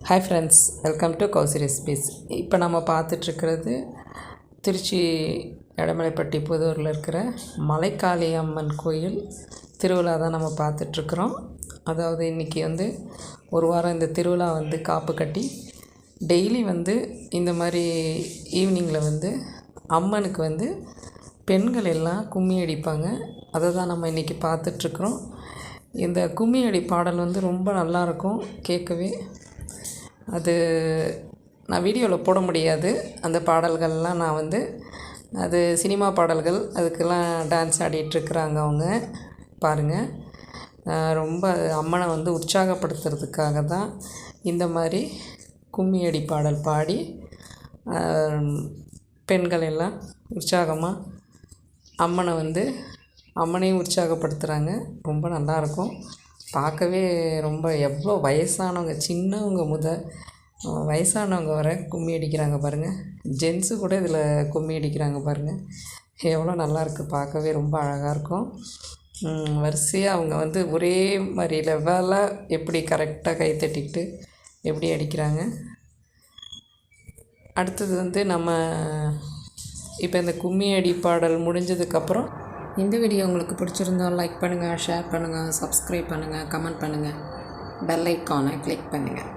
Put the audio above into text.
Hi friends, welcome to Kousi recipes. இப்போ நம்ம பார்த்துட்ருக்கிறது திருச்சி எடமலைப்பட்டி புதூரில் இருக்கிற மலைக்காளி அம்மன் கோயில் திருவிழா தான் நம்ம பார்த்துட்ருக்குறோம். அதாவது இன்றைக்கி ஒரு வாரம் இந்த திருவிழா காப்பு கட்டி டெய்லி இந்த மாதிரி ஈவினிங்கில் அம்மனுக்கு பெண்கள் எல்லாம் கும்மி அடிப்பாங்க. அதை தான் நம்ம இன்றைக்கி பார்த்துட்ருக்குறோம். இந்த கும்மி அடி பாடல் ரொம்ப நல்லாயிருக்கும் கேட்கவே. அது நான் வீடியோவில் போட முடியாது. அந்த பாடல்கள்லாம் நான் அது சினிமா பாடல்கள், அதுக்கெல்லாம் டான்ஸ் ஆடிட்டுருக்குறாங்க அவங்க பாருங்கள். ரொம்ப அம்மனை உற்சாகப்படுத்துறதுக்காக தான் இந்த மாதிரி கும்மி அடி பாடல் பாடி பெண்கள் எல்லாம் உற்சாகமாக அம்மனை அம்மனையும் உற்சாகப்படுத்துகிறாங்க. ரொம்ப நல்லாயிருக்கும் பார்க்கவே. ரொம்ப எவ்வளோ வயசானவங்க, சின்னவங்க வயசானவங்க வர கும்மி அடிக்கிறாங்க பாருங்கள். ஜென்ஸு கூட இதில் கும்மி அடிக்கிறாங்க பாருங்கள். எவ்வளோ நல்லாயிருக்கு பார்க்கவே, ரொம்ப அழகாக இருக்கும். வரிசையாக அவங்க ஒரே மாதிரி லெவலாக எப்படி கரெக்டாக கை தட்டிக்கிட்டு எப்படி அடிக்கிறாங்க. அடுத்தது நம்ம இப்போ இந்த கும்மி அடி பாடல் முடிஞ்சதுக்கப்புறம் இந்த வீடியோ உங்களுக்கு பிடிச்சிருந்தால் லைக் பண்ணுங்கள், ஷேர் பண்ணுங்கள், சப்ஸ்கிரைப் பண்ணுங்கள், கமெண்ட் பண்ணுங்கள், பெல் ஐக்கானை கிளிக் பண்ணுங்கள்.